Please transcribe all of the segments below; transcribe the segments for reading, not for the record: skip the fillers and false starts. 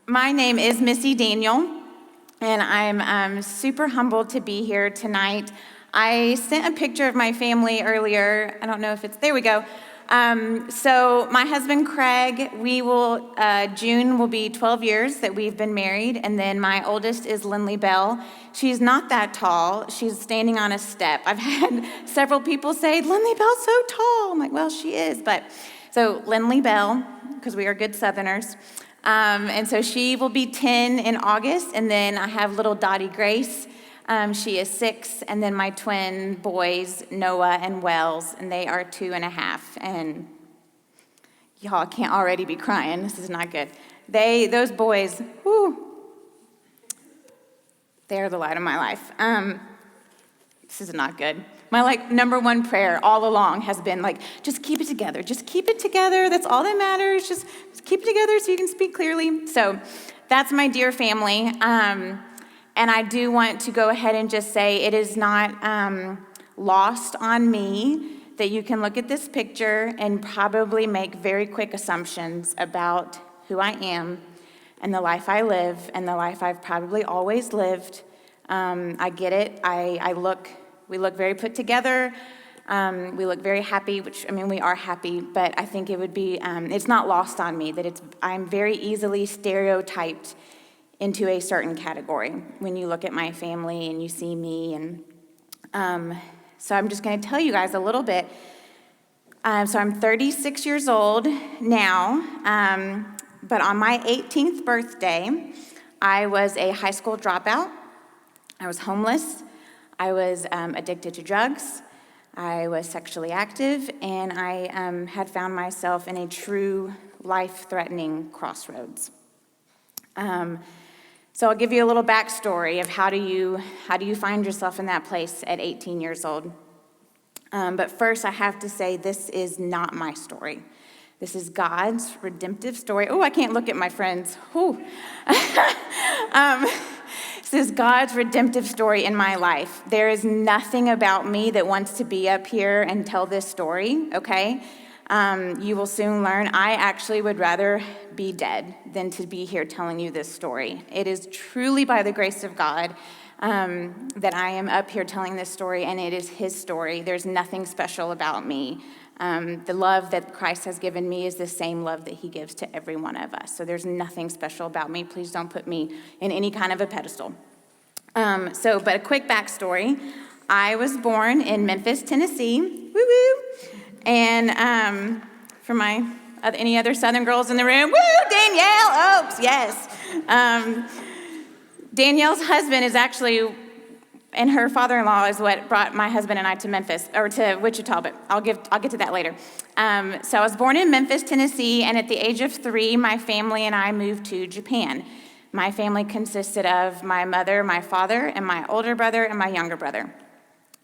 My name is Missy Daniel, and I'm super humbled to be here tonight. I sent a picture of my family earlier. I don't know if there we go. So my husband, Craig, June will be 12 years that we've been married, and then my oldest is Lindley Bell. She's not that tall. She's standing on a step. I've had several people say, Lindley Bell's so tall. I'm like, well, she is, so Lindley Bell, because we are good Southerners. And so she will be 10 in August, and then I have little Dottie Grace. She is 6, and then my twin boys, Noah and Wells, and they are 2.5. And y'all can't already be crying. This is not good. Those boys, they are the light of my life. This is not good. My number one prayer all along has been just keep it together. Just keep it together. That's all that matters. Just keep it together so you can speak clearly. So that's my dear family. And I do want to go ahead and just say it is not lost on me that you can look at this picture and probably make very quick assumptions about who I am and the life I live and the life I've probably always lived. I get it. We look very put together. We look very happy, we are happy, but I think it would be, it's not lost on me that I'm very easily stereotyped into a certain category when you look at my family and you see me. And so I'm just going to tell you guys a little bit. So I'm 36 years old now, but on my 18th birthday, I was a high school dropout. I was homeless. I was addicted to drugs. I was sexually active, and I had found myself in a true life-threatening crossroads. So I'll give you a little backstory of how do you find yourself in that place at 18 years old. But first, I have to say this is not my story. This is God's redemptive story. Oh, I can't look at my friends. This is God's redemptive story in my life. There is nothing about me that wants to be up here and tell this story, okay? You will soon learn I actually would rather be dead than to be here telling you this story. It is truly by the grace of God that I am up here telling this story, and it is His story. There's nothing special about me. The love that Christ has given me is the same love that He gives to every one of us. So there's nothing special about me. Please don't put me in any kind of a pedestal. But a quick backstory. I was born in Memphis, Tennessee. Woo-woo. And for any other Southern girls in the room, woo, Danielle, Oops, yes. Danielle's husband is actually, and her father-in-law is what brought my husband and I to Memphis, or to Wichita, but I'll get to that later. So I was born in Memphis, Tennessee, and at the age of 3, my family and I moved to Japan. My family consisted of my mother, my father, and my older brother and my younger brother.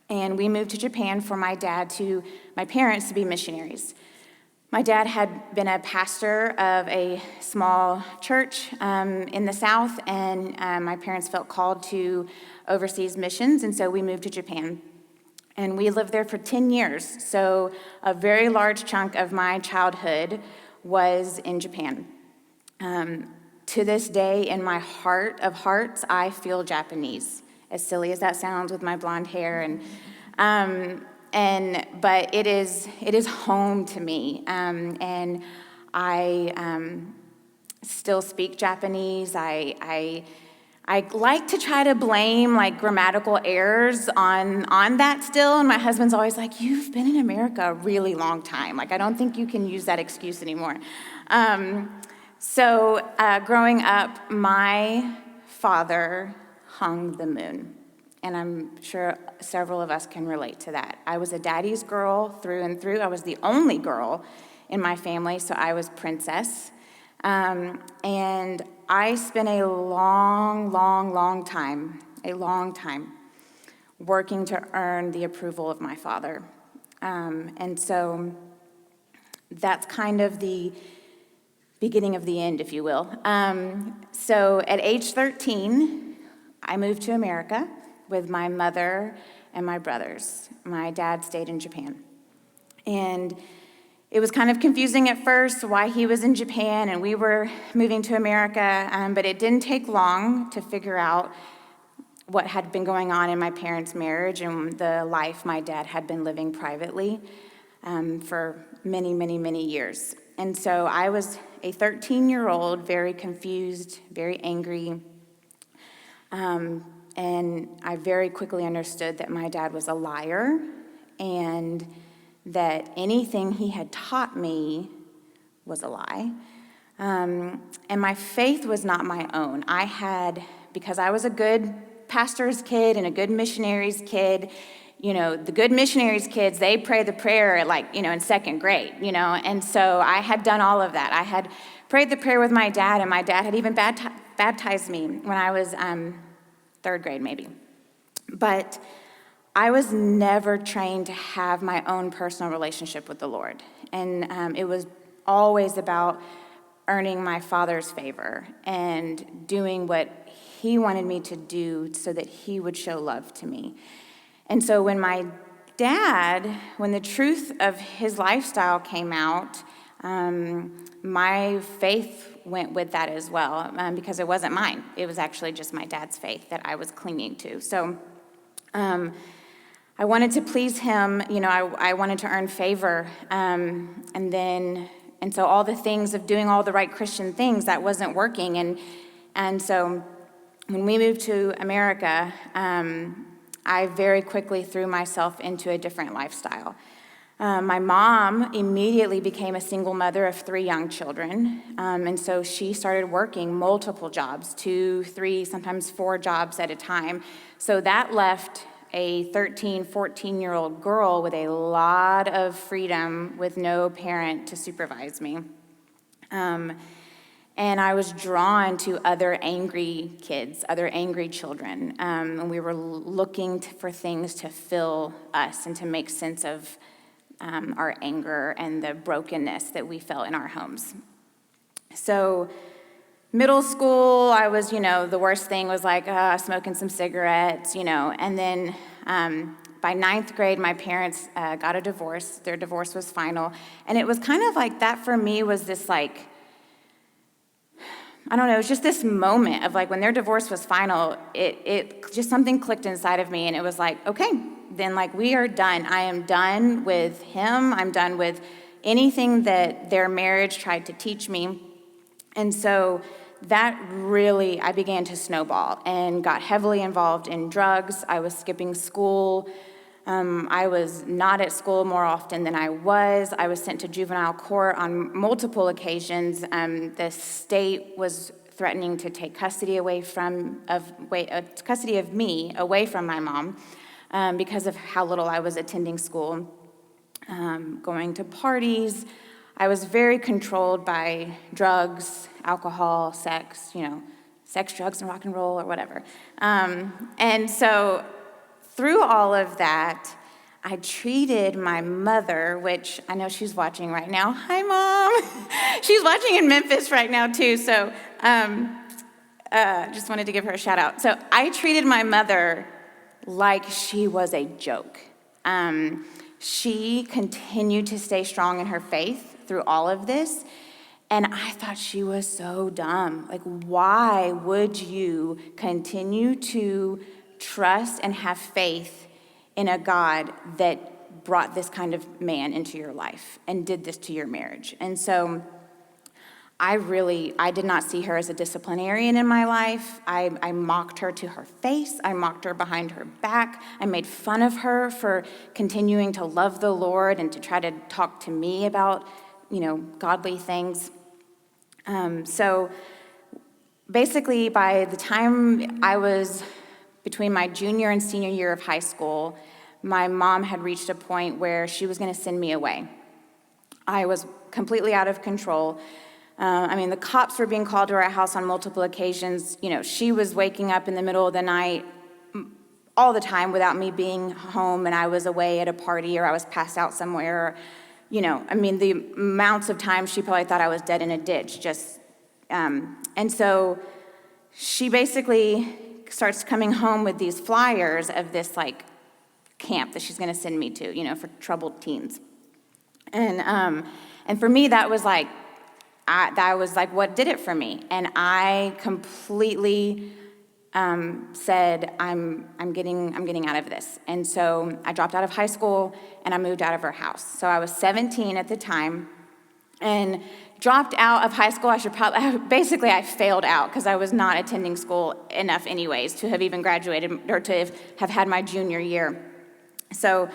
And we moved to Japan for my parents to be missionaries. My dad had been a pastor of a small church in the South, and my parents felt called to overseas missions, and so we moved to Japan. And we lived there for 10 years, so a very large chunk of my childhood was in Japan. To this day, in my heart of hearts, I feel Japanese. As silly as that sounds with my blonde hair, but it is home to me, and I still speak Japanese. I like to try to blame grammatical errors on that still, and my husband's always like, "You've been in America a really long time. I don't think you can use that excuse anymore." So growing up, my father hung the moon. And I'm sure several of us can relate to that. I was a daddy's girl through and through. I was the only girl in my family, so I was princess. And I spent a long time working to earn the approval of my father. And so that's kind of the beginning of the end, if you will. So at age 13, I moved to America with my mother and my brothers. My dad stayed in Japan. And It was kind of confusing at first why he was in Japan and we were moving to America, but it didn't take long to figure out what had been going on in my parents' marriage and the life my dad had been living privately for many, many, many years. And so I was a 13-year-old, very confused, very angry, and I very quickly understood that my dad was a liar and that anything he had taught me was a lie. And my faith was not my own. Because I was a good pastor's kid and a good missionary's kid, the good missionaries' kids, they pray the prayer in second grade, and so I had done all of that. I had prayed the prayer with my dad, and my dad had even baptized me when I was third grade maybe. But I was never trained to have my own personal relationship with the Lord, and it was always about earning my Father's favor and doing what he wanted me to do so that he would show love to me. And so when the truth of his lifestyle came out, my faith went with that as well, because it wasn't mine. It was actually just my dad's faith that I was clinging to. So I wanted to please him. I wanted to earn favor. And so all the things of doing all the right Christian things, that wasn't working. And so when we moved to America, I very quickly threw myself into a different lifestyle. My mom immediately became a single mother of 3 young children, and so she started working multiple jobs, 2, 3, sometimes 4 jobs at a time. So that left a 13, 14-year-old girl with a lot of freedom with no parent to supervise me. And I was drawn to other angry kids, other angry children. And we were looking for things to fill us and to make sense of our anger and the brokenness that we felt in our homes. So middle school, I was, the worst thing was smoking some cigarettes, And then by 9th grade, my parents got a divorce. Their divorce was final. And it was kind of like that for me was this I don't know, it was just this moment of when their divorce was final, it just something clicked inside of me, and it was okay, then we are done. I am done with him. I'm done with anything that their marriage tried to teach me. And so that really, I began to snowball and got heavily involved in drugs. I was skipping school. I was not at school more often than I was. I was sent to juvenile court on multiple occasions. The state was threatening to take custody of me away from my mom because of how little I was attending school, going to parties. I was very controlled by drugs, alcohol, sex, sex, drugs, and rock and roll or whatever. And so through all of that, I treated my mother, which I know she's watching right now. Hi, Mom. She's watching in Memphis right now, too, so just wanted to give her a shout out. So I treated my mother like she was a joke. She continued to stay strong in her faith through all of this, and I thought she was so dumb. Why would you continue to trust and have faith in a God that brought this kind of man into your life and did this to your marriage? And so I did not see her as a disciplinarian in my life. I mocked her to her face. I mocked her behind her back. I made fun of her for continuing to love the Lord and to try to talk to me about, godly things. So basically, by the time I was between my junior and senior year of high school, my mom had reached a point where she was going to send me away. I was completely out of control. The cops were being called to our house on multiple occasions. She was waking up in the middle of the night all the time without me being home, and I was away at a party or I was passed out somewhere. The amounts of times she probably thought I was dead in a ditch. And so she basically starts coming home with these flyers of this camp that she's going to send me to, for troubled teens. And for me, that was like what did it for me. And I completely said, I'm getting out of this. And so I dropped out of high school and I moved out of our house. So I was 17 at the time and dropped out of high school. I failed out because I was not attending school enough anyways to have even graduated or to have had my junior year. So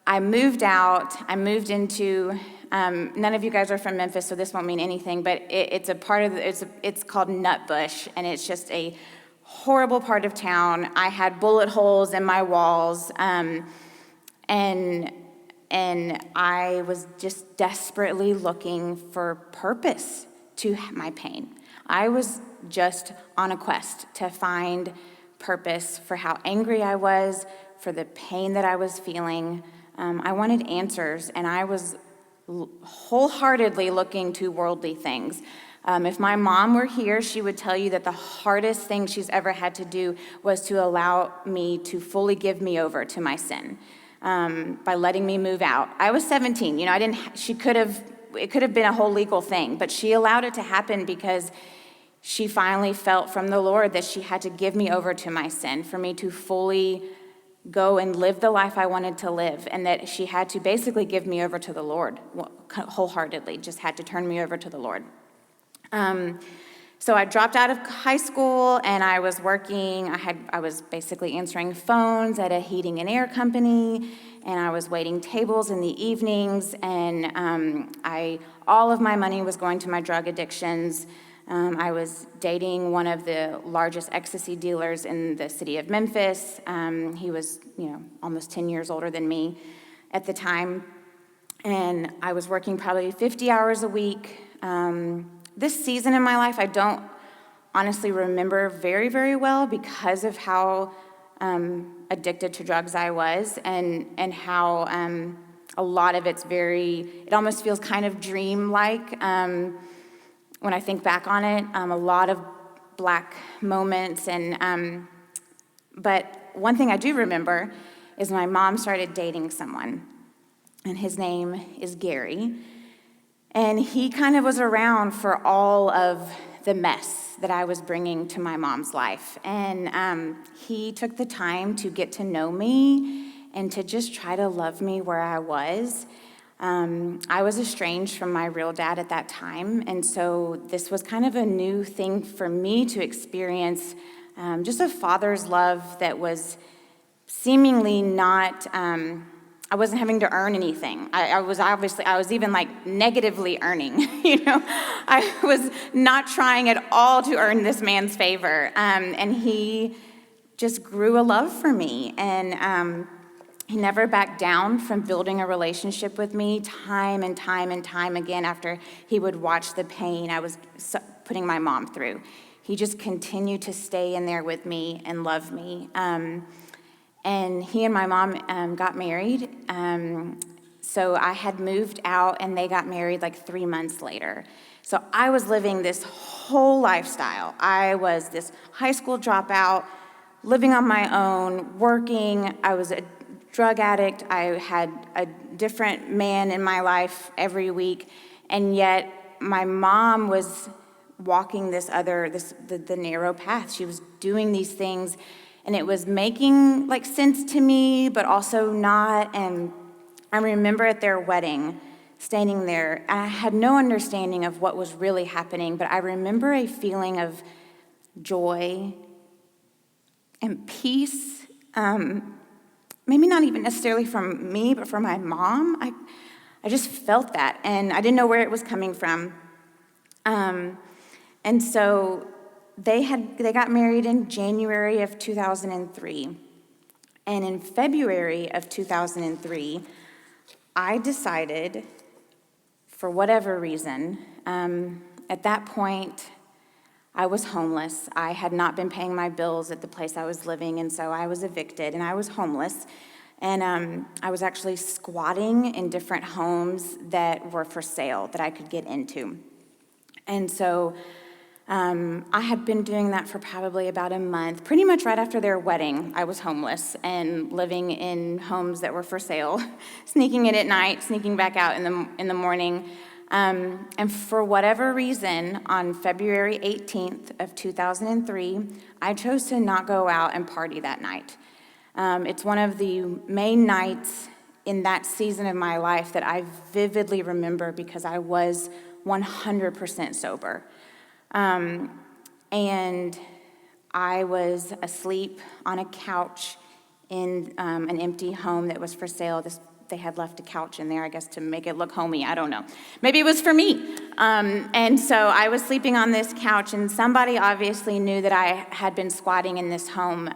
I moved out. I moved into, none of you guys are from Memphis, so this won't mean anything, but it's a part of, it's called Nutbush, and it's just a horrible part of town. I had bullet holes in my walls, and I was just desperately looking for purpose to my pain. I was just on a quest to find purpose for how angry I was, for the pain that I was feeling. I wanted answers, and I was wholeheartedly looking to worldly things. If my mom were here, she would tell you that the hardest thing she's ever had to do was to allow me to fully give me over to my sin by letting me move out. I was 17. It could have been a whole legal thing, but she allowed it to happen because she finally felt from the Lord that she had to give me over to my sin for me to fully go and live the life I wanted to live, and that she had to basically give me over to the Lord wholeheartedly, just had to turn me over to the Lord. So I dropped out of high school and I was working. I was basically answering phones at a heating and air company, and I was waiting tables in the evenings, and all of my money was going to my drug addictions. I was dating one of the largest ecstasy dealers in the city of Memphis. He was, almost 10 years older than me at the time, and I was working probably 50 hours a week. This season in my life, I don't honestly remember very, very well because of how addicted to drugs I was, and how a lot of it almost feels kind of dream-like. When I think back on it, a lot of black moments, but one thing I do remember is my mom started dating someone, and his name is Gary, and he kind of was around for all of the mess that I was bringing to my mom's life, and he took the time to get to know me and to just try to love me where I was. I was estranged from my real dad at that time, and so this was kind of a new thing for me to experience, just a father's love that was seemingly not, I wasn't having to earn anything. I was even like negatively earning, I was not trying at all to earn this man's favor, and he just grew a love for me, and he never backed down from building a relationship with me time and time and time again after he would watch the pain I was putting my mom through. He just continued to stay in there with me and love me. And he and my mom got married. So I had moved out and they got married like 3 months later. So I was living this whole lifestyle. I was this high school dropout, living on my own, working. I was a drug addict. I had a different man in my life every week, and yet my mom was walking the narrow path. She was doing these things, and it was making like sense to me, but also not. And I remember at their wedding, standing there, and I had no understanding of what was really happening, but I remember a feeling of joy and peace. Maybe not even necessarily from me, but from my mom. I just felt that, and I didn't know where it was coming from. And so they got married in January of 2003. And in February of 2003, I decided, for whatever reason, at that point, I was homeless. I had not been paying my bills at the place I was living, and so I was evicted, and I was homeless. And I was actually squatting in different homes that were for sale that I could get into. And so I had been doing that for probably about a month. Pretty much right after their wedding, I was homeless and living in homes that were for sale, sneaking in at night, sneaking back out in the morning. And for whatever reason, on February 18th of 2003, I chose to not go out and party that night. It's one of the main nights in that season of my life that I vividly remember because I was 100% sober. And I was asleep on a couch in an empty home that was for sale. They had left a couch in there, I guess, to make it look homey. I don't know. Maybe it was for me. And so I was sleeping on this couch, and somebody obviously knew that I had been squatting in this home.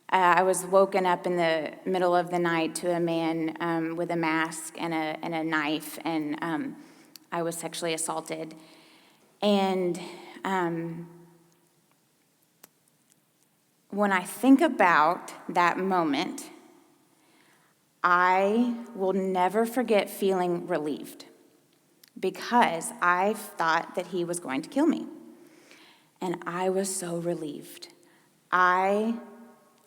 I was woken up in the middle of the night to a man with a mask and a knife, and I was sexually assaulted. And when I think about that moment, I will never forget feeling relieved because I thought that he was going to kill me. And I was so relieved. I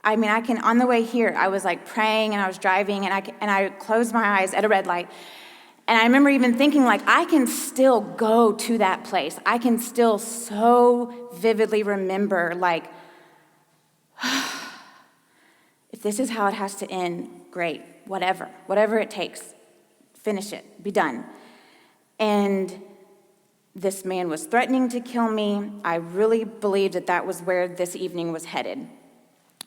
can, on the way here, I was like praying and I was driving and I closed my eyes at a red light. And I remember even thinking, like, I can still go to that place. I can still so vividly remember, like, if this is how it has to end, great, whatever it takes, finish it, be done. And this man was threatening to kill me. I really believed that was where this evening was headed,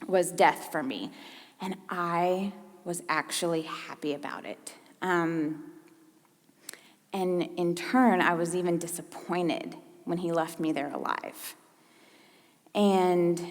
was death for me. And I was actually happy about it. And in turn, I was even disappointed when he left me there alive. And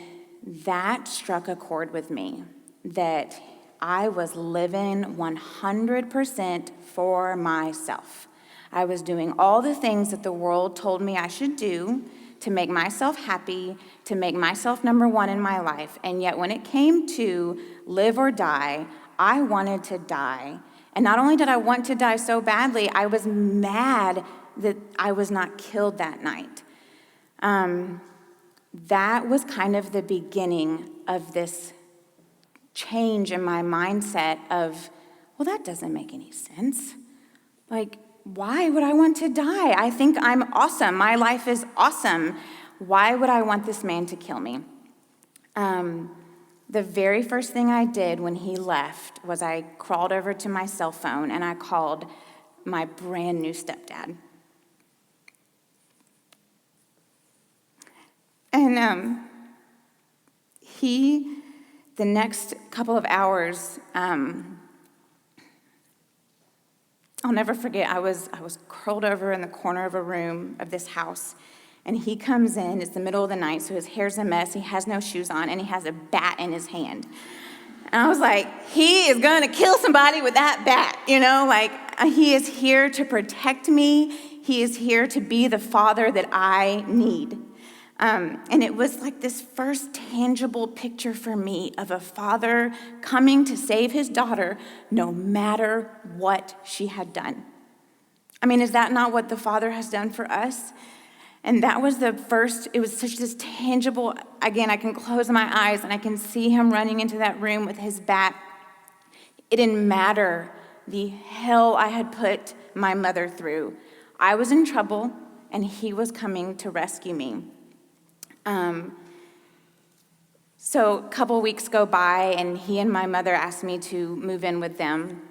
that struck a chord with me, that I was living 100% for myself. I was doing all the things that the world told me I should do to make myself happy, to make myself number one in my life. And yet when it came to live or die, I wanted to die. And not only did I want to die so badly, I was mad that I was not killed that night. That was kind of the beginning of this change in my mindset of, well, that doesn't make any sense. Like, why would I want to die? I think I'm awesome. My life is awesome. Why would I want this man to kill me? The very first thing I did when he left was I crawled over to my cell phone and I called my brand new stepdad. And the next couple of hours, I'll never forget, I was curled over in the corner of a room of this house, and he comes in, it's the middle of the night, so his hair's a mess, he has no shoes on, and he has a bat in his hand. And I was like, he is gonna kill somebody with that bat, he is here to protect me, he is here to be the father that I need. And it was like this first tangible picture for me of a father coming to save his daughter no matter what she had done. Is that not what the Father has done for us? And that was the first, it was such this tangible, again, I can close my eyes and I can see him running into that room with his bat. It didn't matter the hell I had put my mother through. I was in trouble and he was coming to rescue me. So a couple weeks go by and he and my mother asked me to move in with them.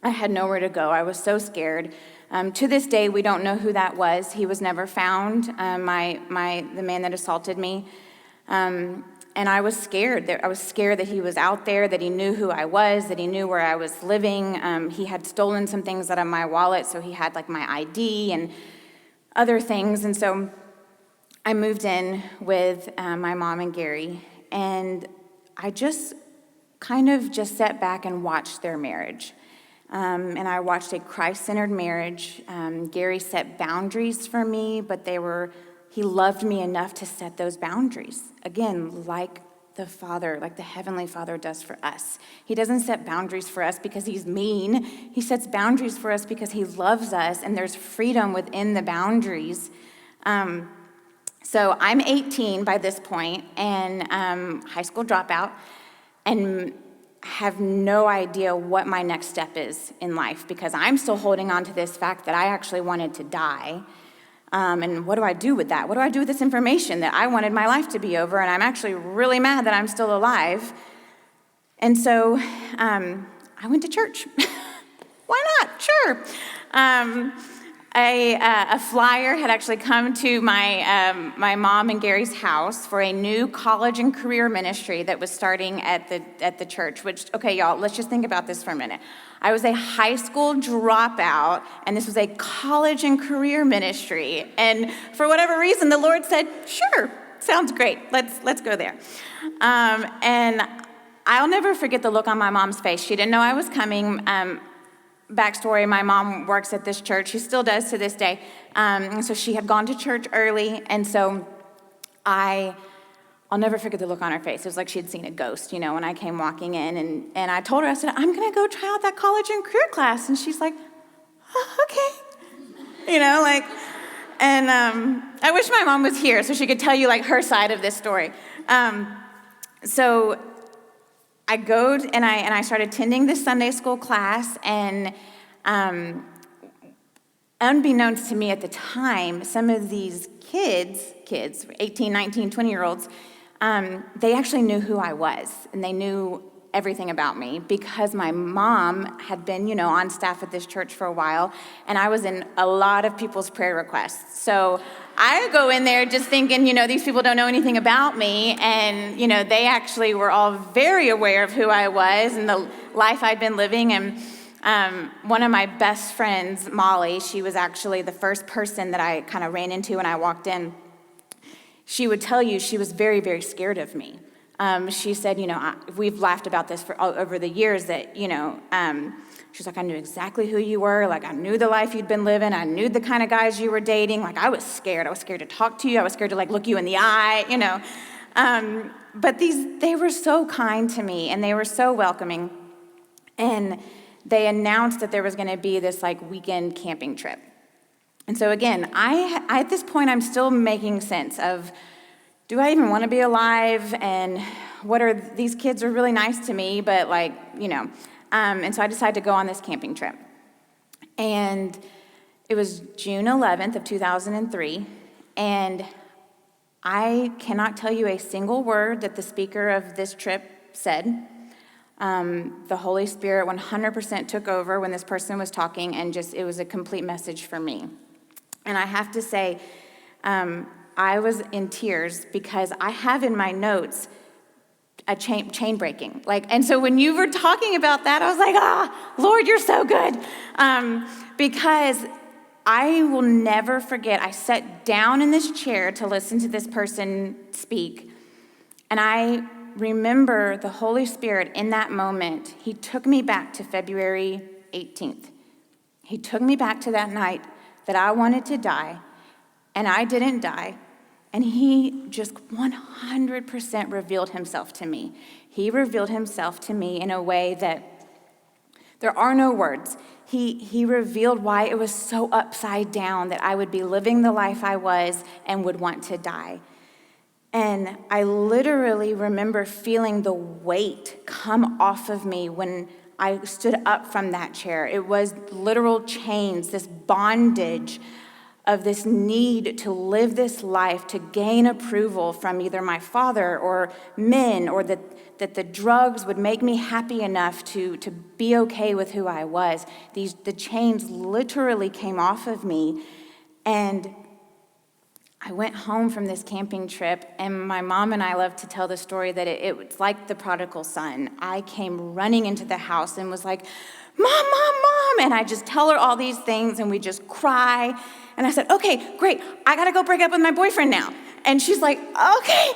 I had nowhere to go. I was so scared. To this day, we don't know who that was. He was never found, the man that assaulted me. And I was scared. I was scared that he was out there, that he knew who I was, that he knew where I was living. He had stolen some things out of my wallet, so he had like my ID and other things. And so I moved in with my mom and Gary, and I just kind of just sat back and watched their marriage. And I watched a Christ-centered marriage. Gary set boundaries for me, but he loved me enough to set those boundaries. Again, like the Father, like the Heavenly Father does for us. He doesn't set boundaries for us because he's mean. He sets boundaries for us because he loves us, and there's freedom within the boundaries. So I'm 18 by this point, and high school dropout, and have no idea what my next step is in life, because I'm still holding on to this fact that I actually wanted to die. And what do I do with that? What do I do with this information that I wanted my life to be over, and I'm actually really mad that I'm still alive? And so I went to church. Why not? Sure. A flyer had actually come to my mom and Gary's house for a new college and career ministry that was starting at the church, which, okay, y'all, let's just think about this for a minute. I was a high school dropout, and this was a college and career ministry. And for whatever reason, the Lord said, sure, sounds great. Let's go there. And I'll never forget the look on my mom's face. She didn't know I was coming. Backstory, my mom works at this church. She still does to this day. So she had gone to church early, and so I'll never forget the look on her face. It was like she had seen a ghost, when I came walking in. And I told her, I said, I'm going to go try out that college and career class. And she's like, oh, okay. And I wish my mom was here so she could tell you, her side of this story. So I go and I started attending this Sunday school class, and unbeknownst to me at the time, some of these kids, 18, 19, 20-year-olds, they actually knew who I was, and they knew everything about me because my mom had been, on staff at this church for a while, and I was in a lot of people's prayer requests. So I go in there just thinking, these people don't know anything about me, and, they actually were all very aware of who I was and the life I'd been living. And one of my best friends, Molly, she was actually the first person that I kind of ran into when I walked in. She would tell you she was very, very scared of me. She said, we've laughed about this for over the years that, she's like, I knew exactly who you were. I knew the life you'd been living. I knew the kind of guys you were dating. I was scared. I was scared to talk to you. I was scared to look you in the eye, But they were so kind to me, and they were so welcoming. And they announced that there was going to be this weekend camping trip. And so again, I at this point, I'm still making sense of, do I even want to be alive? And these kids are really nice to me, but and so I decided to go on this camping trip. And it was June 11th of 2003, and I cannot tell you a single word that the speaker of this trip said. The Holy Spirit 100% took over when this person was talking, and it was a complete message for me. And I have to say, I was in tears because I have in my notes a chain breaking. And so when you were talking about that, I was like, Lord, you're so good. Because I will never forget, I sat down in this chair to listen to this person speak, and I remember the Holy Spirit in that moment. He took me back to February 18th. He took me back to that night that I wanted to die, and I didn't die. And he just 100% revealed himself to me. He revealed himself to me in a way that there are no words. He revealed why it was so upside down that I would be living the life I was and would want to die. And I literally remember feeling the weight come off of me when I stood up from that chair. It was literal chains, this bondage of this need to live this life, to gain approval from either my father or men, or that the drugs would make me happy enough to be okay with who I was. The chains literally came off of me, and I went home from this camping trip, and my mom and I love to tell the story that it was like the prodigal son. I came running into the house and was like, Mom, Mom, Mom, and I just tell her all these things, and we just cry. And I said, okay, great, I gotta go break up with my boyfriend now. And she's like, okay.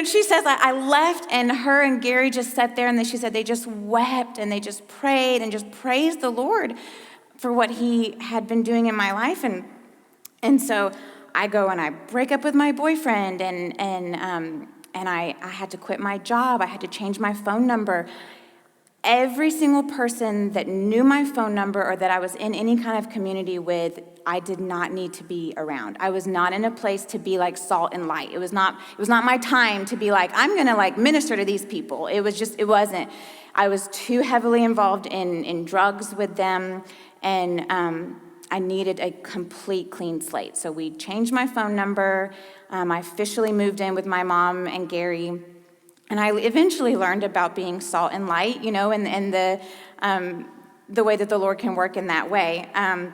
She says, I left, and her and Gary just sat there, and she said they just wept, and they just prayed, and just praised the Lord for what he had been doing in my life. And so I go and I break up with my boyfriend, and I had to quit my job. I had to change my phone number. Every single person that knew my phone number or that I was in any kind of community with, I did not need to be around. I was not in a place to be like salt and light. It was not my time to be like, I'm gonna like minister to these people. It wasn't. I was too heavily involved in drugs with them, and I needed a complete clean slate. So we changed my phone number. I officially moved in with my mom and Gary. And I eventually learned about being salt and light, and the way that the Lord can work in that way. And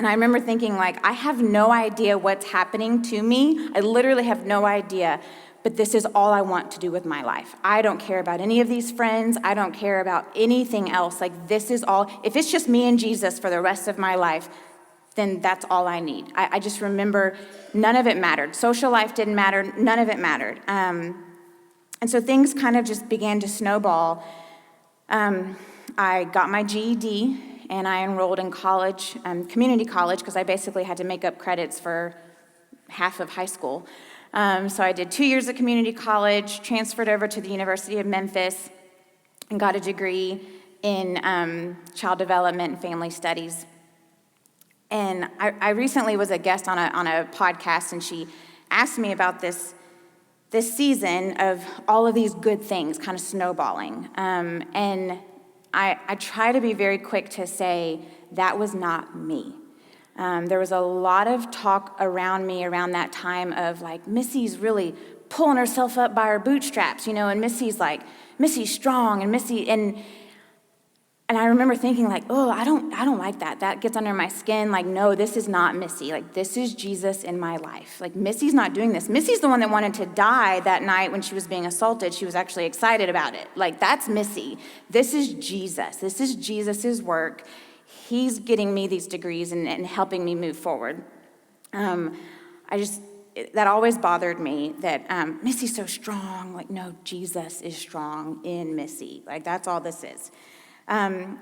I remember thinking, like, I have no idea what's happening to me. I literally have no idea, but this is all I want to do with my life. I don't care about any of these friends. I don't care about anything else. Like, this is all. If it's just me and Jesus for the rest of my life, then that's all I need. I just remember none of it mattered. Social life didn't matter. None of it mattered. And so things kind of just began to snowball. I got my GED, and I enrolled in college, community college, because I basically had to make up credits for half of high school. So I did 2 years at community college, transferred over to the University of Memphis, and got a degree in child development and family studies. And I recently was a guest on a podcast, and she asked me about this season of all of these good things kind of snowballing. And I try to be very quick to say that was not me. There was a lot of talk around me around that time of like, Missy's really pulling herself up by her bootstraps, and Missy's strong, and and I remember thinking like, oh, I don't like that. That gets under my skin. Like, no, this is not Missy. Like, this is Jesus in my life. Like, Missy's not doing this. Missy's the one that wanted to die that night when she was being assaulted. She was actually excited about it. Like, that's Missy. This is Jesus. This is Jesus's work. He's getting me these degrees and helping me move forward. That always bothered me that Missy's so strong. Like, no, Jesus is strong in Missy. Like, that's all this is.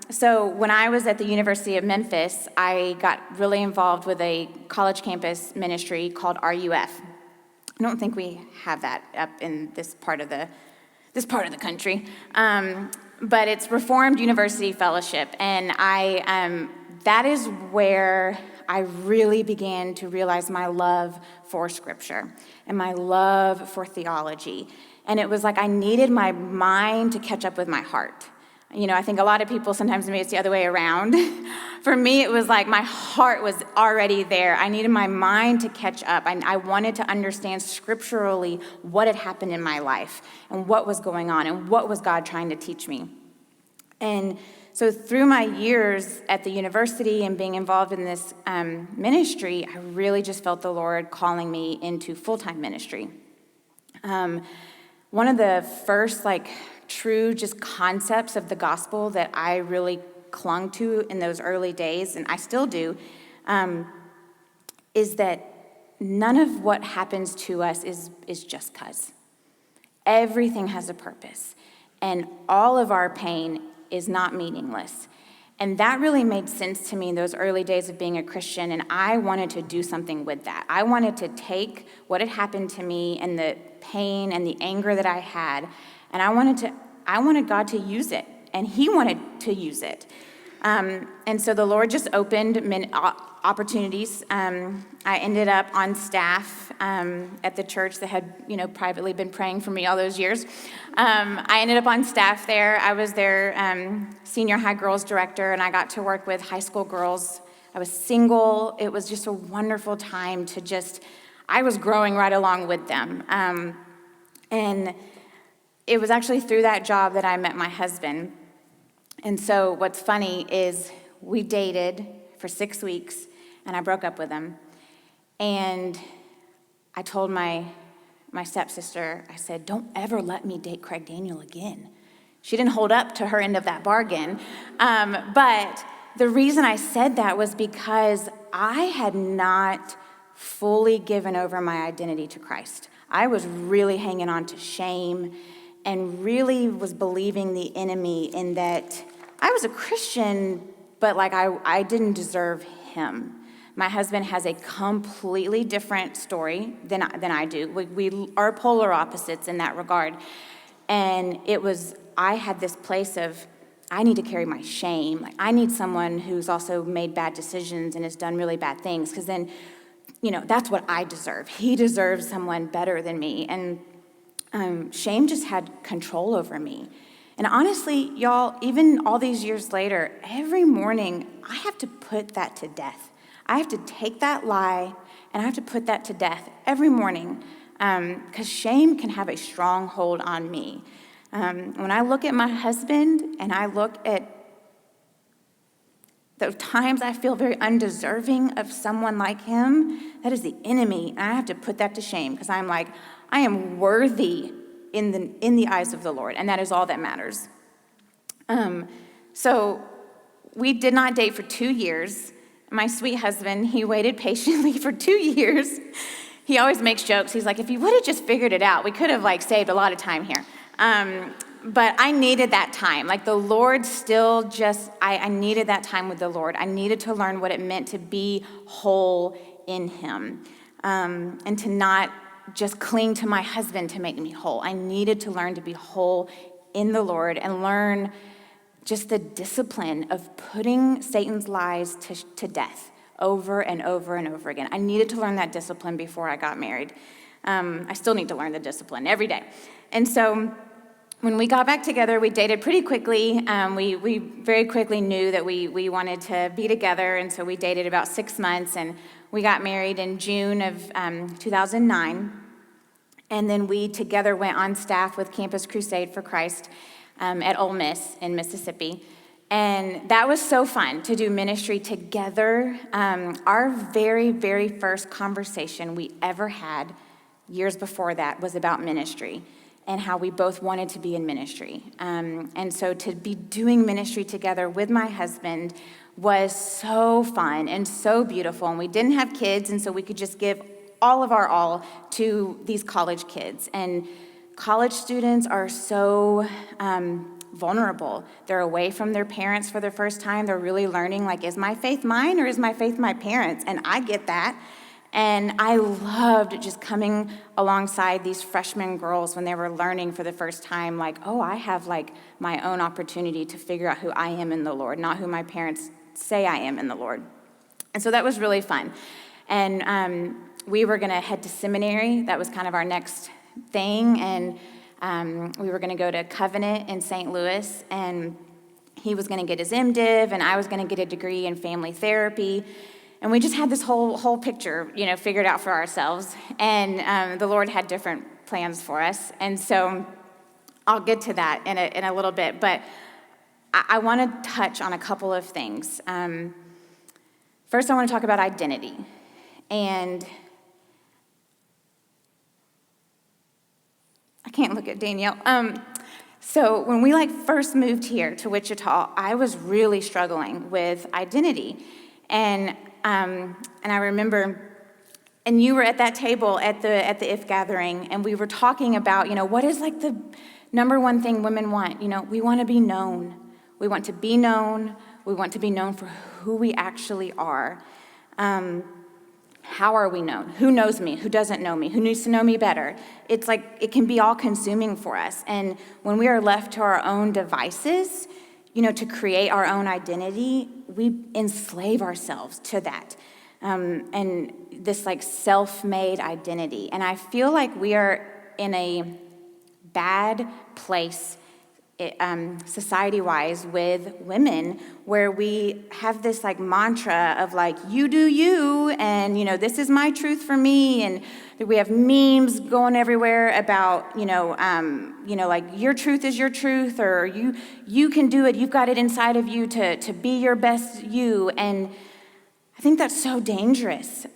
So when I was at the University of Memphis, I got really involved with a college campus ministry called RUF. I don't think we have that up in this part of the country, but it's Reformed University Fellowship, and that is where I really began to realize my love for Scripture and my love for theology, and it was like I needed my mind to catch up with my heart. I think a lot of people sometimes maybe it's the other way around. For me, it was like my heart was already there. I needed my mind to catch up. I wanted to understand scripturally what had happened in my life and what was going on and what was God trying to teach me. And so through my years at the university and being involved in this ministry, I really just felt the Lord calling me into full-time ministry. One of the first true just concepts of the gospel that I really clung to in those early days, and I still do, is that none of what happens to us is just 'cause. Everything has a purpose, and all of our pain is not meaningless. And that really made sense to me in those early days of being a Christian, and I wanted to do something with that. I wanted to take what had happened to me and the pain and the anger that I had, and I wanted God to use it, and He wanted to use it. And so the Lord just opened opportunities. I ended up on staff at the church that had, privately been praying for me all those years. I ended up on staff there. I was their senior high girls director, and I got to work with high school girls. I was single. It was just a wonderful time I was growing right along with them. And it was actually through that job that I met my husband. And so what's funny is we dated for 6 weeks, and I broke up with him. And I told my stepsister, I said, don't ever let me date Craig Daniel again. She didn't hold up to her end of that bargain. But the reason I said that was because I had not fully given over my identity to Christ. I was really hanging on to shame and really was believing the enemy in that I was a Christian, but I didn't deserve him. My husband has a completely different story than I do. We are polar opposites in that regard. And I had this place of I need to carry my shame. Like, I need someone who's also made bad decisions and has done really bad things, because then, that's what I deserve. He deserves someone better than me. And shame just had control over me. And honestly, y'all, even all these years later, every morning, I have to put that to death. I have to take that lie and I have to put that to death every morning, because shame can have a strong hold on me. When I look at my husband and I look at the times I feel very undeserving of someone like him, that is the enemy. And I have to put that to shame, because I'm like, I am worthy in the eyes of the Lord, and that is all that matters. So we did not date for 2 years. My sweet husband, he waited patiently for 2 years. He always makes jokes. He's like, if you would have just figured it out, we could have saved a lot of time here. But I needed that time. The Lord still just, I needed that time with the Lord. I needed to learn what it meant to be whole in him, and to not just cling to my husband to make me whole. I needed to learn to be whole in the Lord and learn just the discipline of putting Satan's lies to death over and over and over again. I needed to learn that discipline before I got married. I still need to learn the discipline every day. And so when we got back together, we dated pretty quickly. We very quickly knew that we wanted to be together, and so we dated about 6 months, and we got married in June of 2009. And then we together went on staff with Campus Crusade for Christ at Ole Miss in Mississippi. And that was so fun to do ministry together. Our very, very first conversation we ever had years before that was about ministry and how we both wanted to be in ministry. And so to be doing ministry together with my husband was so fun and so beautiful. And we didn't have kids, and so we could just give all of our all to these college kids. And college students are so vulnerable. They're away from their parents for the first time. They're really learning, is my faith mine or is my faith my parents? And I get that. And I loved just coming alongside these freshman girls when they were learning for the first time, I have my own opportunity to figure out who I am in the Lord, not who my parents say I am in the Lord. And so that was really fun. And we were going to head to seminary. That was kind of our next thing. And we were going to go to Covenant in St. Louis. And he was going to get his MDiv, and I was going to get a degree in family therapy. And we just had this whole picture, figured out for ourselves. And the Lord had different plans for us. And so I'll get to that in a little bit. But I want to touch on a couple of things. First, I want to talk about identity. And I can't look at Danielle. So when we first moved here to Wichita, I was really struggling with identity. And I remember, and you were at that table at the IF gathering, and we were talking about, what is the number one thing women want? We want to be known. We want to be known. We want to be known for who we actually are. How are we known? Who knows me? Who doesn't know me? Who needs to know me better? It's it can be all consuming for us. And when we are left to our own devices, to create our own identity, we enslave ourselves to that. And this self-made identity. And I feel we are in a bad place society-wise with women, where we have this mantra of you do you, and this is my truth for me, and we have memes going everywhere about your truth is your truth, or you can do it, you've got it inside of you to be your best you. And I think that's so dangerous,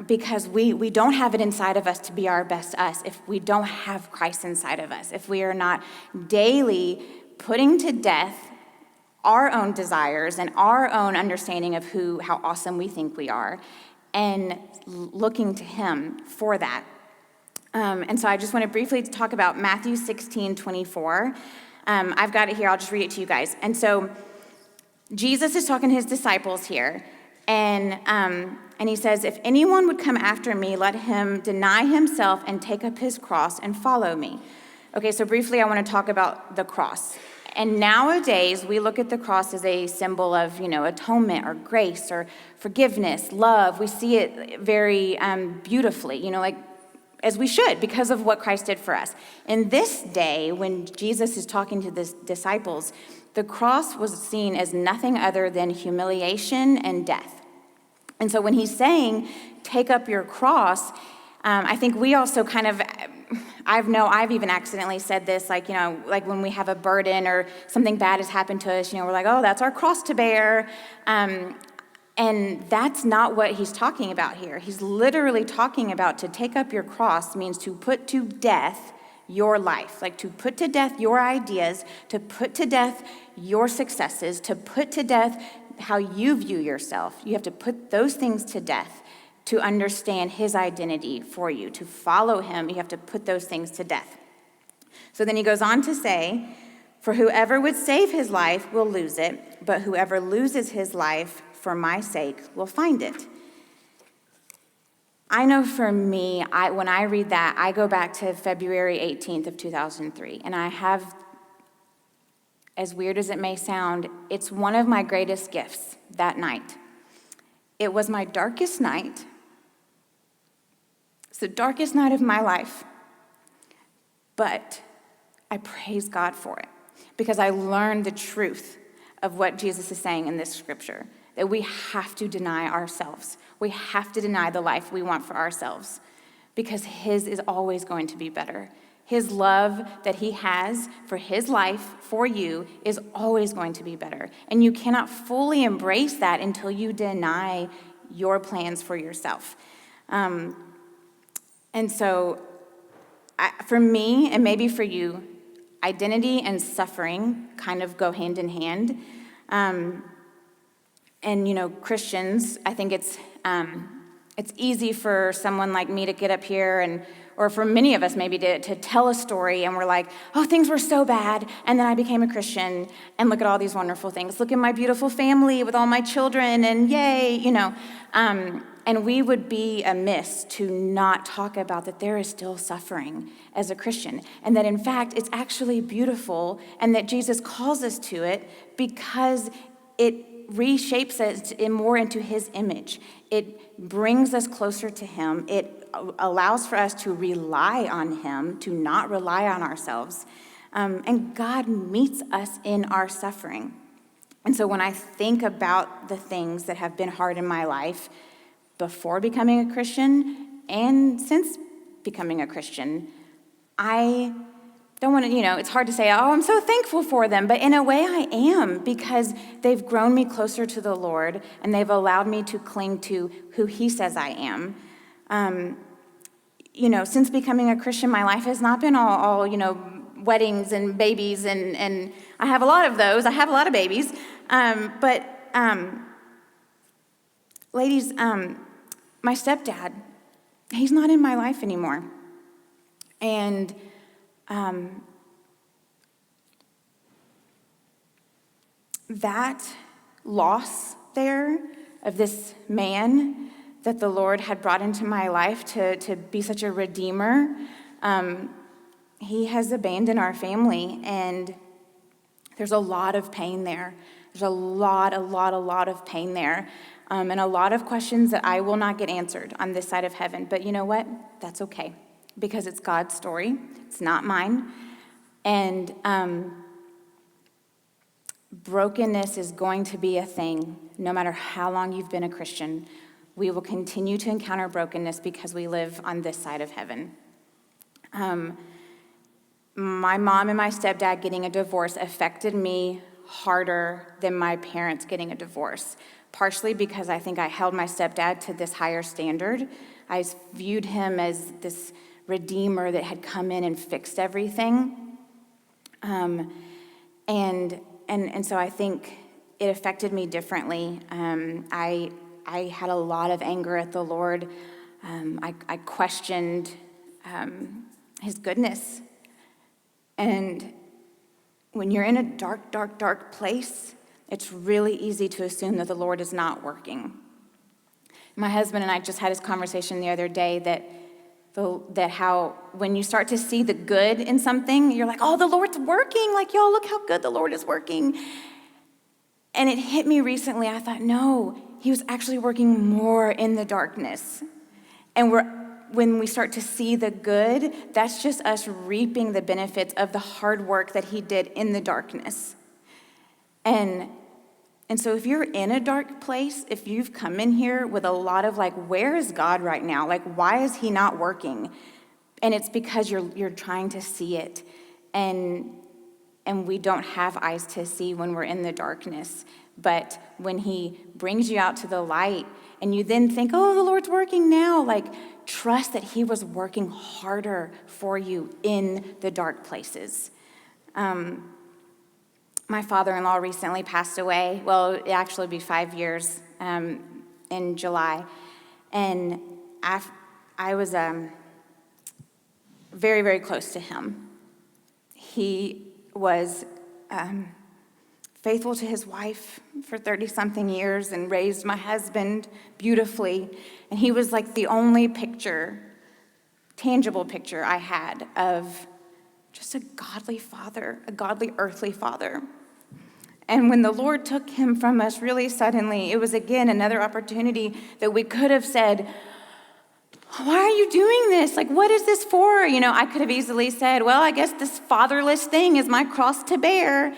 because we don't have it inside of us to be our best us if we don't have Christ inside of us, if we are not daily putting to death our own desires and our own understanding of how awesome we think we are, and looking to him for that. And so I just want to briefly talk about Matthew 16:24. I've got it here. I'll just read it to you guys. And so Jesus is talking to his disciples here. And he says, if anyone would come after me, let him deny himself and take up his cross and follow me. Okay, so briefly I want to talk about the cross. And nowadays, we look at the cross as a symbol of, atonement or grace or forgiveness, love. We see it very beautifully, like as we should, because of what Christ did for us. In this day, when Jesus is talking to the disciples, the cross was seen as nothing other than humiliation and death. And so when he's saying, take up your cross, I think we also kind of, I've even accidentally said this, like when we have a burden or something bad has happened to us, we're like, oh, that's our cross to bear. And that's not what he's talking about here. He's literally talking about to take up your cross means to put to death your life, like to put to death your ideas, to put to death your successes, to put to death how you view yourself. You have to put those things to death to understand his identity for you. To follow him, you have to put those things to death. So then he goes on to say, for whoever would save his life will lose it, but whoever loses his life for my sake will find it. I know for me, when I read that, I go back to February 18th of 2003, and I have, as weird as it may sound, it's one of my greatest gifts that night. It was my darkest night. It's the darkest night of my life, but I praise God for it because I learned the truth of what Jesus is saying in this scripture, that we have to deny ourselves. We have to deny the life we want for ourselves because his is always going to be better. His love that he has for his life, for you, is always going to be better. And you cannot fully embrace that until you deny your plans for yourself. And so for me, and maybe for you, identity and suffering kind of go hand in hand. And Christians, I think it's easy for someone like me to get up here or for many of us maybe to tell a story and we're like, oh, things were so bad, and then I became a Christian, and look at all these wonderful things. Look at my beautiful family with all my children, and yay, And we would be amiss to not talk about that there is still suffering as a Christian, and that in fact it's actually beautiful, and that Jesus calls us to it because it reshapes us more into his image. It brings us closer to him. It allows for us to rely on him, to not rely on ourselves. And God meets us in our suffering. And so when I think about the things that have been hard in my life before becoming a Christian and since becoming a Christian, I don't want to, it's hard to say, oh, I'm so thankful for them, but in a way I am, because they've grown me closer to the Lord and they've allowed me to cling to who he says I am. Since becoming a Christian, my life has not been all weddings and babies, and I have a lot of those. I have a lot of babies. Ladies, my stepdad, he's not in my life anymore. And that loss there of this man that the Lord had brought into my life to be such a redeemer, he has abandoned our family, and there's a lot of pain there. There's a lot of pain there, and a lot of questions that I will not get answered on this side of heaven. But you know what? That's okay, because it's God's story. It's not mine. And brokenness is going to be a thing no matter how long you've been a Christian. We will continue to encounter brokenness because we live on this side of heaven. My mom and my stepdad getting a divorce affected me harder than my parents getting a divorce, partially because I think I held my stepdad to this higher standard. I viewed him as this redeemer that had come in and fixed everything. And so I think it affected me differently. I had a lot of anger at the Lord. I questioned his goodness. And when you're in a dark place, it's really easy to assume that the Lord is not working. My husband and I just had this conversation the other day that that how when you start to see the good in something, you're like, oh, the Lord's working. Like, y'all, look how good the Lord is working. And it hit me recently. I thought, no, he was actually working more in the darkness. And when we start to see the good, that's just us reaping the benefits of the hard work that he did in the darkness. And so if you're in a dark place, if you've come in here with a lot of like, where is God right now? Like, why is he not working? And it's because you're trying to see it. And we don't have eyes to see when we're in the darkness. But when he brings you out to the light and you then think, oh, the Lord's working now, like, trust that he was working harder for you in the dark places. My father-in-law recently passed away. Well, it actually be 5 years in July. And I was very, very close to him. He was faithful to his wife for 30-something years and raised my husband beautifully. And he was like the only tangible picture I had of just a godly father, a godly earthly father. And when the Lord took him from us really suddenly, it was again another opportunity that we could have said, why are you doing this? Like, what is this for? You know, I could have easily said, well, I guess this fatherless thing is my cross to bear.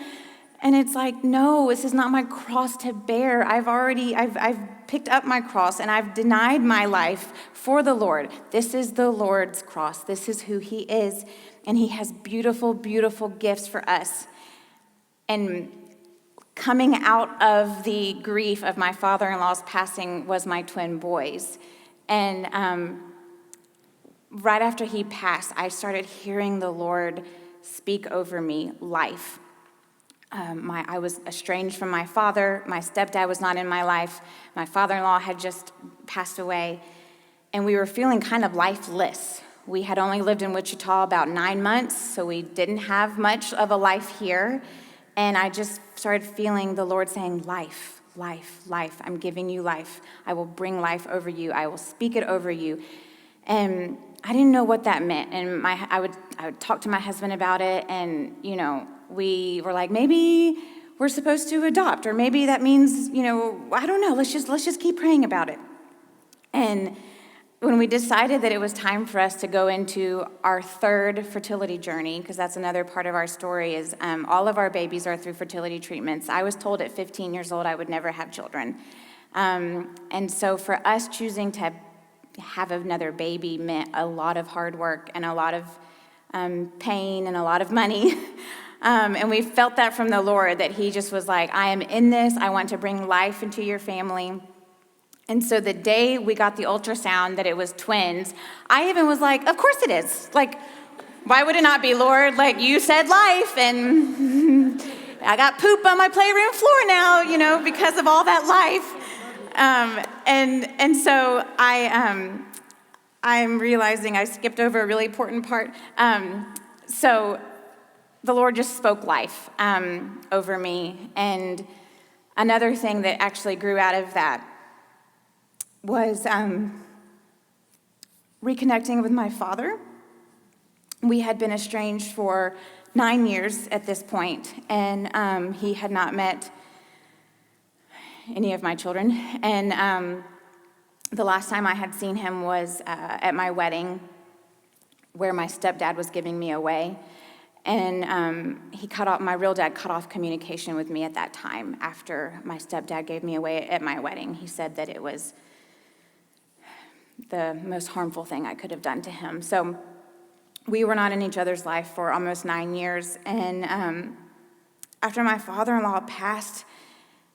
And it's like, no, this is not my cross to bear. I've picked up my cross and I've denied my life for the Lord. This is the Lord's cross. This is who he is. And he has beautiful, beautiful gifts for us. And coming out of the grief of my father-in-law's passing was my twin boys. And right after he passed, I started hearing the Lord speak over me life. I was estranged from my father. My stepdad was not in my life. My father-in-law had just passed away. And we were feeling kind of lifeless. We had only lived in Wichita about 9 months, so we didn't have much of a life here. And I just started feeling the Lord saying, life, life, life. I'm giving you life. I will bring life over you. I will speak it over you. And I didn't know what that meant. And I would talk to my husband about it. And, you know, we were like, maybe we're supposed to adopt. Or maybe that means, you know, I don't know. Let's just keep praying about it. And when we decided that it was time for us to go into our third fertility journey, because that's another part of our story, is all of our babies are through fertility treatments. I was told at 15 years old I would never have children. And so for us choosing to have another baby meant a lot of hard work and a lot of pain and a lot of money. And we felt that from the Lord, that he just was like, I am in this. I want to bring life into your family. And so the day we got the ultrasound that it was twins, I even was like, of course it is. Like, why would it not be, Lord? Like, you said life, and I got poop on my playroom floor now, you know, because of all that life. And so I'm realizing I skipped over a really important part. So the Lord just spoke life over me. And another thing that actually grew out of that was reconnecting with my father. We had been estranged for 9 years at this point, and he had not met any of my children. And the last time I had seen him was at my wedding, where my stepdad was giving me away. And my real dad cut off communication with me at that time after my stepdad gave me away at my wedding. He said that it was the most harmful thing I could have done to him. So we were not in each other's life for almost 9 years. And after my father-in-law passed,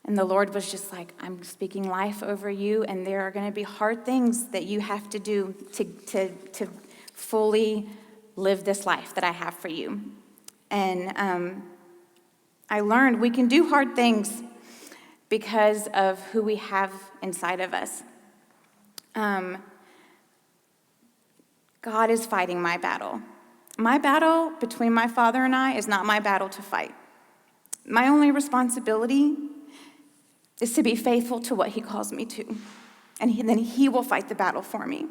and the Lord was just like, I'm speaking life over you, and there are going to be hard things that you have to do to fully live this life that I have for you. And I learned we can do hard things because of who we have inside of us. God is fighting my battle. My battle between my father and I is not my battle to fight. My only responsibility is to be faithful to what he calls me to. And then he will fight the battle for me.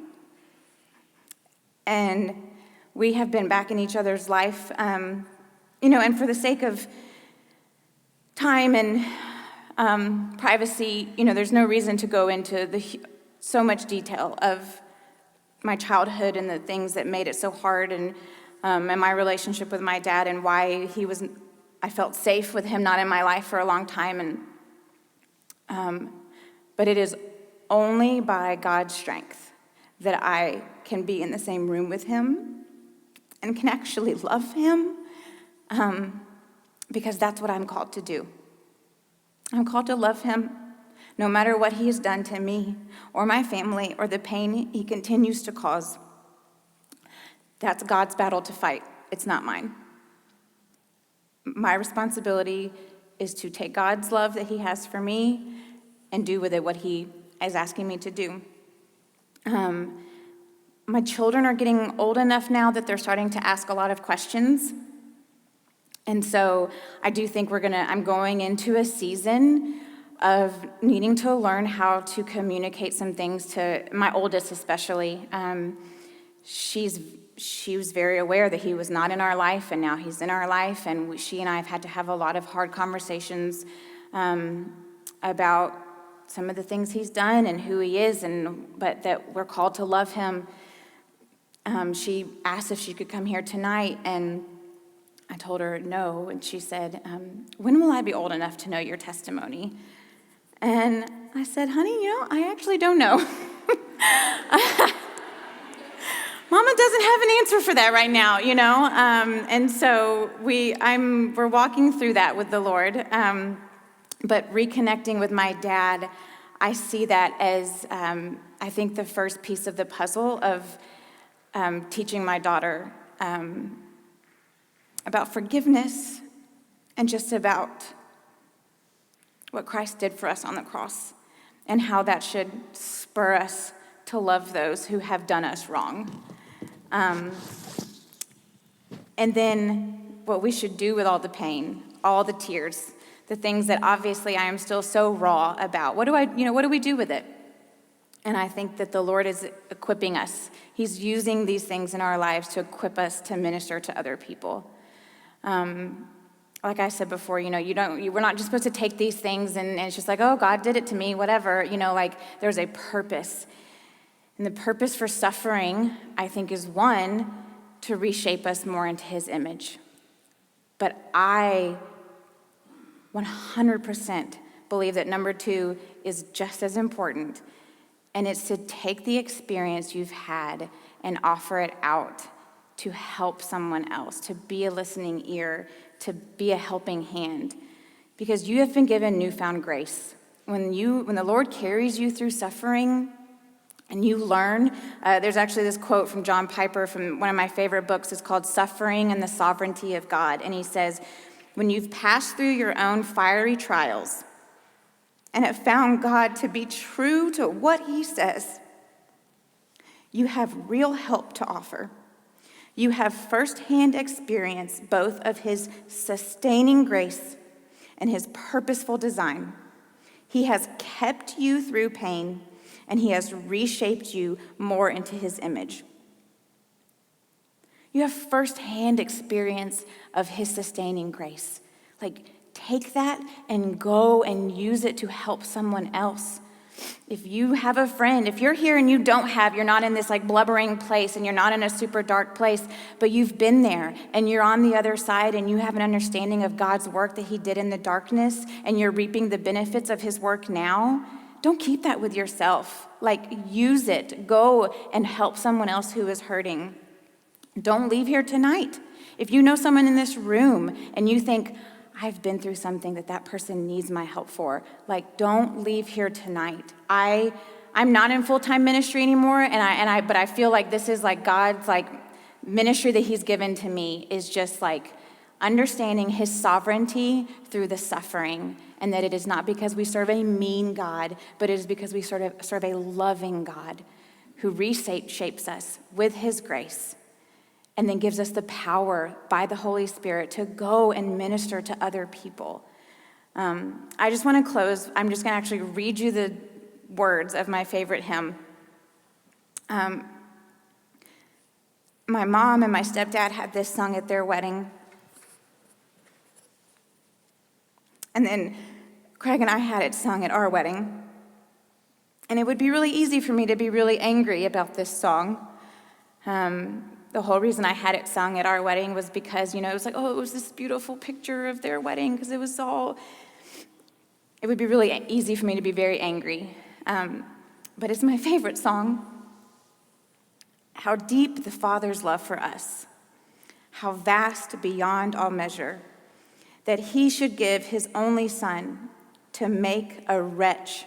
And we have been back in each other's life, and for the sake of time and privacy, there's no reason to go into so much detail of my childhood and the things that made it so hard, and my relationship with my dad, and why I felt safe with him not in my life for a long time. But it is only by God's strength that I can be in the same room with him and can actually love him, because that's what I'm called to do. I'm called to love him no matter what he has done to me or my family or the pain he continues to cause. That's God's battle to fight. It's not mine. My responsibility is to take God's love that he has for me and do with it what he is asking me to do. My children are getting old enough now that they're starting to ask a lot of questions. And so I do think I'm going into a season of needing to learn how to communicate some things to my oldest especially. She was very aware that he was not in our life, and now he's in our life, and she and I have had to have a lot of hard conversations about some of the things he's done and who he is, but that we're called to love him. She asked if she could come here tonight, and I told her no, and she said, when will I be old enough to know your testimony? And I said, honey, I actually don't know. Mama doesn't have an answer for that right now, and so we're walking through that with the Lord, but reconnecting with my dad, I see that as, I think, the first piece of the puzzle of teaching my daughter about forgiveness and just about what Christ did for us on the cross and how that should spur us to love those who have done us wrong. And then what we should do with all the pain, all the tears, the things that obviously I am still so raw about. What do we do with it? And I think that the Lord is equipping us. He's using these things in our lives to equip us to minister to other people. Like I said before, we're not just supposed to take these things and it's just like, oh, God did it to me, whatever. There's a purpose. And the purpose for suffering, I think, is one, to reshape us more into his image. But I 100% believe that number two is just as important. And it's to take the experience you've had and offer it out to help someone else, to be a listening ear, to be a helping hand. Because you have been given newfound grace. When the Lord carries you through suffering and you learn, there's actually this quote from John Piper from one of my favorite books. It's called Suffering and the Sovereignty of God. And he says, when you've passed through your own fiery trials and have found God to be true to what he says, you have real help to offer. You have firsthand experience both of his sustaining grace and his purposeful design. He has kept you through pain, and he has reshaped you more into his image. You have firsthand experience of his sustaining grace. Take that and go and use it to help someone else. If you have a friend, if you're here and you're not in this blubbering place and you're not in a super dark place, but you've been there and you're on the other side and you have an understanding of God's work that he did in the darkness and you're reaping the benefits of his work now, don't keep that with yourself. Use it. Go and help someone else who is hurting. Don't leave here tonight. If you know someone in this room and you think, I've been through something that person needs my help for, don't leave here tonight. I'm not in full-time ministry anymore, but I feel like this is God's ministry that he's given to me is just understanding his sovereignty through the suffering, and that it is not because we serve a mean God, but it is because we serve a loving God who reshapes us with his grace and then gives us the power by the Holy Spirit to go and minister to other people. I just want to close. I'm just going to actually read you the words of my favorite hymn. My mom and my stepdad had this sung at their wedding. And then Craig and I had it sung at our wedding. And it would be really easy for me to be really angry about this song. The whole reason I had it sung at our wedding was because, it was like, it was this beautiful picture of their wedding, because it would be really easy for me to be very angry. But it's my favorite song. How deep the Father's love for us, how vast beyond all measure, that he should give his only Son to make a wretch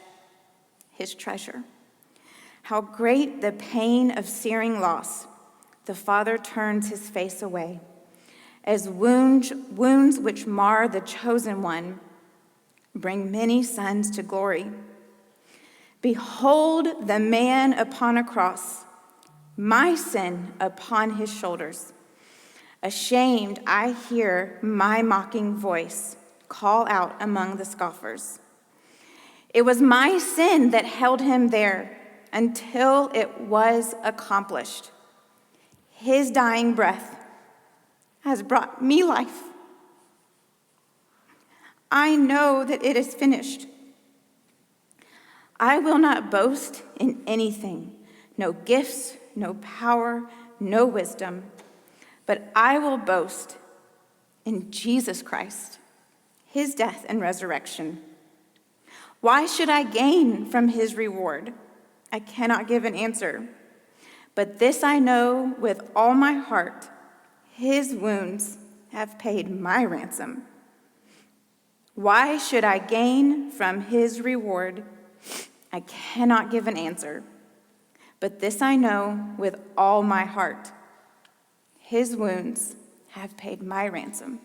his treasure. How great the pain of searing loss, the Father turns his face away, as wounds which mar the chosen one bring many sons to glory. Behold the man upon a cross, my sin upon his shoulders. Ashamed, I hear my mocking voice call out among the scoffers. It was my sin that held him there until it was accomplished. His dying breath has brought me life. I know that it is finished. I will not boast in anything, no gifts, no power, no wisdom, but I will boast in Jesus Christ, his death and resurrection. Why should I gain from his reward? I cannot give an answer. But this I know with all my heart, his wounds have paid my ransom. Why should I gain from his reward? I cannot give an answer. But this I know with all my heart, his wounds have paid my ransom.